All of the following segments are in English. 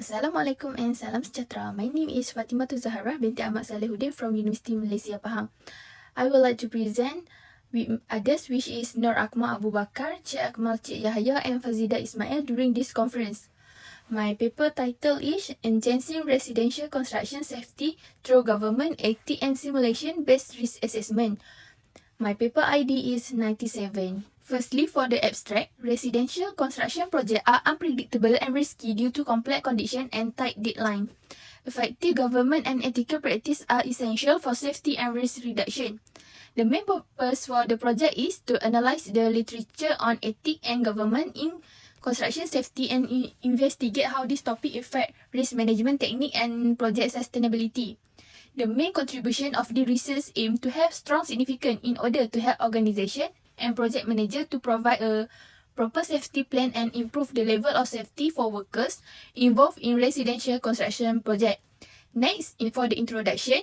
Assalamualaikum and salam sejahtera. My name is Fatimah Zahra binti Ahmad Salehuddin from Universiti Malaysia Pahang. I would like to present with others, which is Nur Akmal Abu Bakar, Cik Akmal Cik Yahya and Fazida Ismail during this conference. My paper title is Enhancing Residential Construction Safety Through Government Ethics and Simulation Based Risk Assessment. My paper ID is 97. Firstly, for the abstract, residential construction projects are unpredictable and risky due to complex conditions and tight deadline. Effective government and ethical practice are essential for safety and risk reduction. The main purpose for the project is to analyze the literature on ethics and government in construction safety and investigate how this topic affect risk management technique and project sustainability. The main contribution of the research aim to have strong significance in order to help organization and project manager to provide a proper safety plan and improve the level of safety for workers involved in residential construction project. Next, for the introduction,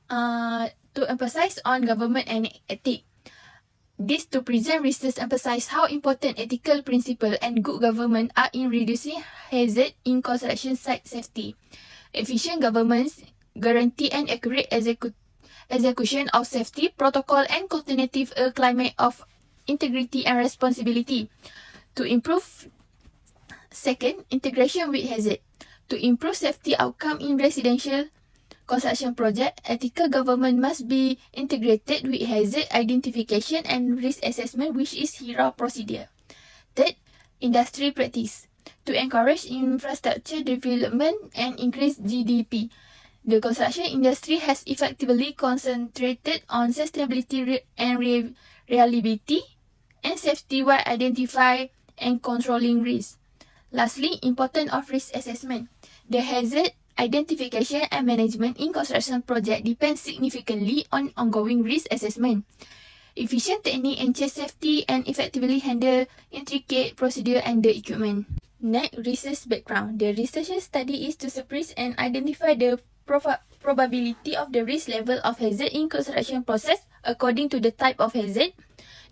to emphasize on government and ethics. This to present research emphasize how important ethical principle and good government are in reducing hazard in construction site safety. Efficient governments guarantee and accurate execution of safety protocol and cultivate a climate of integrity and responsibility. To improve, second, integration with hazard. To improve safety outcome in residential construction project, ethical government must be integrated with hazard identification and risk assessment, which is HIRA procedure. Third, industry practice. To encourage infrastructure development and increase GDP. The construction industry has effectively concentrated on sustainability and reliability and safety while identifying and controlling risk. Lastly, importance of risk assessment. The hazard identification and management in construction project depends significantly on ongoing risk assessment. Efficient technique ensures safety and effectively handle intricate procedure and the equipment. Next, research background. The researcher's study is to suppress and identify the probability of the risk level of hazard in construction process according to the type of hazard,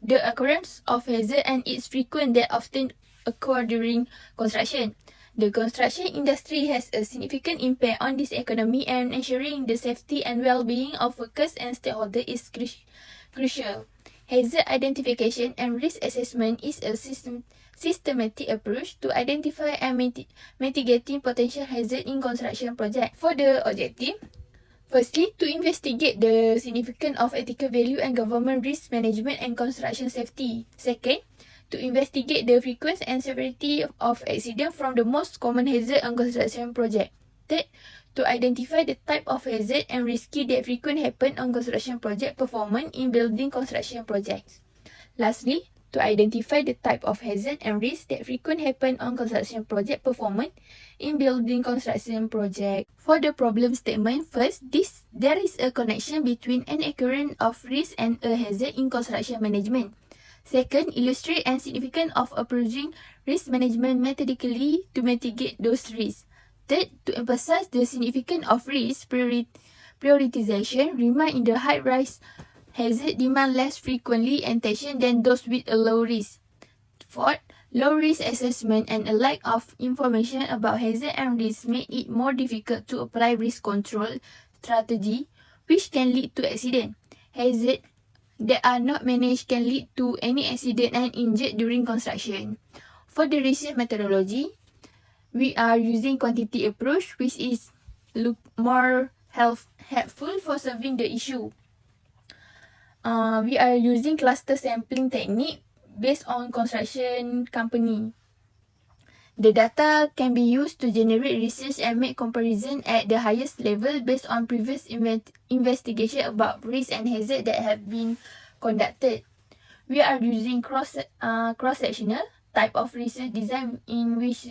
the occurrence of hazard and its frequent that often occur during construction. The construction industry has a significant impact on this economy, and ensuring the safety and well-being of workers and stakeholders is crucial. Hazard identification and risk assessment is a systematic approach to identify and mitigating potential hazard in construction project. For the objective, firstly, to investigate the significance of ethical value and government risk management and construction safety. Second, to investigate the frequency and severity of accident from the most common hazard on construction project. Third, to identify the type of hazard and risky that frequently happen on construction project performance in building construction projects. Lastly, to identify the type of hazard and risk that frequently happen on construction project performance in building construction project. For the problem statement, first, there is a connection between an occurrence of risk and a hazard in construction management. Second, illustrate and significance of approaching risk management methodically to mitigate those risks. Third, to emphasize the significance of risk prioritization, remind in the high-rise hazard demand less frequently attention than those with a low risk. Fourth, low risk assessment and a lack of information about hazard and risk make it more difficult to apply risk control strategy, which can lead to accident. Hazard that are not managed can lead to any accident and injury during construction. For the research methodology, we are using quantity approach, which is more helpful for solving the issue. We are using cluster sampling technique based on construction company. The data can be used to generate research and make comparison at the highest level based on previous investigation about risk and hazard that have been conducted. We are using cross-sectional type of research design in which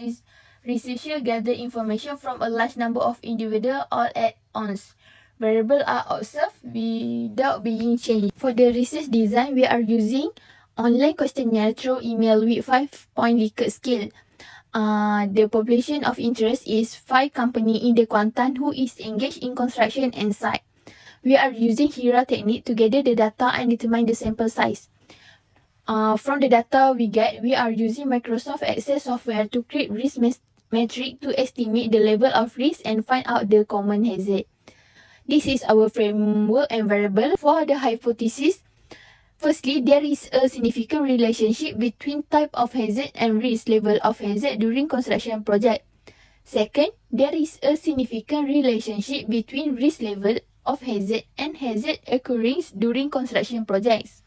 researchers gather information from a large number of individuals all at once. Variables are observed without being changed. For the research design, we are using online questionnaire through email with 5-point Likert scale. The population of interest is 5 companies in the Kuantan who is engaged in construction and site. We are using HIRA technique to gather the data and determine the sample size. From the data we get, we are using Microsoft Access software to create risk metric to estimate the level of risk and find out the common hazard. This is our framework and variable for the hypothesis. Firstly, there is a significant relationship between type of hazard and risk level of hazard during construction project. Second, there is a significant relationship between risk level of hazard and hazard occurring during construction projects.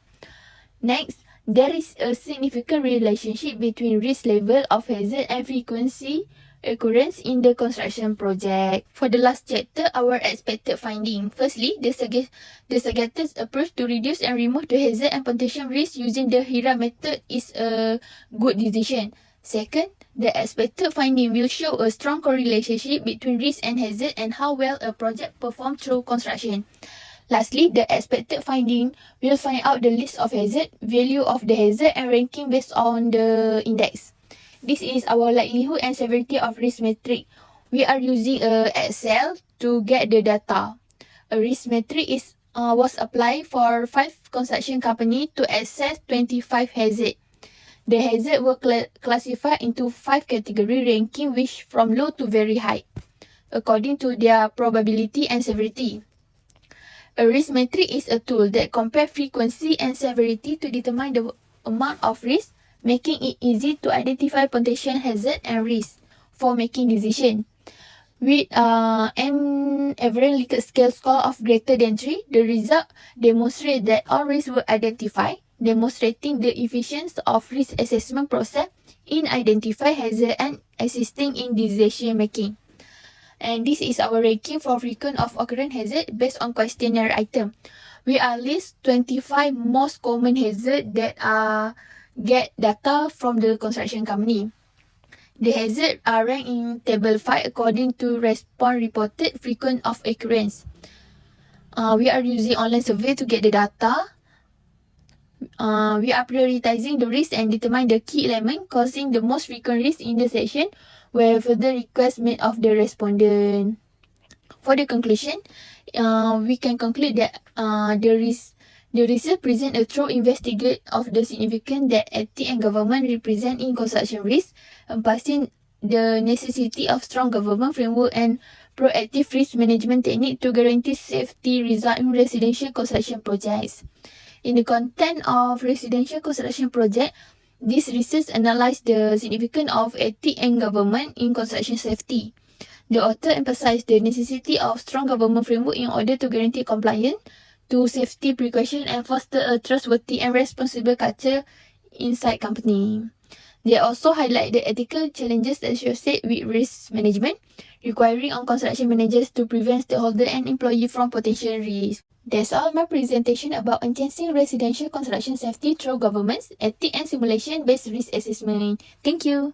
Next, there is a significant relationship between risk level of hazard and frequency occurrence in the construction project. For the last chapter, our expected finding. Firstly, the suggested approach to reduce and remove the hazard and potential risk using the HIRA method is a good decision. Second, the expected finding will show a strong correlation between risk and hazard and how well a project performs through construction. Lastly, the expected finding will find out the list of hazard, value of the hazard and ranking based on the index. This is our likelihood and severity of risk metric. We are using Excel to get the data. A risk metric was applied for 5 construction companies to assess 25 hazards. The hazards were classified into 5 categories ranking which from low to very high, according to their probability and severity. A risk metric is a tool that compares frequency and severity to determine the amount of risk, making it easy to identify potential hazard and risk for making decisions. With an average Likert scale score of greater than 3, the result demonstrates that all risks were identified, demonstrating the efficiency of risk assessment process in identifying hazard and assisting in decision making. And this is our ranking for frequent of occurrence hazard based on questionnaire item. We are list 25 most common hazard that get data from the construction company. The hazards are ranked in table 5 according to response reported frequent of occurrence. We are using online survey to get the data. We are prioritizing the risk and determine the key element causing the most frequent risk in the section where further requests made of the respondent. For the conclusion, we can conclude that the research present a thorough investigation of the significance that ethics and government represent in construction risk, emphasizing the necessity of strong government framework and proactive risk management technique to guarantee safety result in residential construction projects. In the content of residential construction project, this research analysed the significance of ethics and government in construction safety. The author emphasized the necessity of strong government framework in order to guarantee compliance to safety precautions and foster a trustworthy and responsible culture inside company. They also highlight the ethical challenges associated with risk management, requiring on construction managers to prevent stakeholders and employees from potential risks. That's all my presentation about enhancing residential construction safety through governance, ethics and simulation-based risk assessment. Thank you.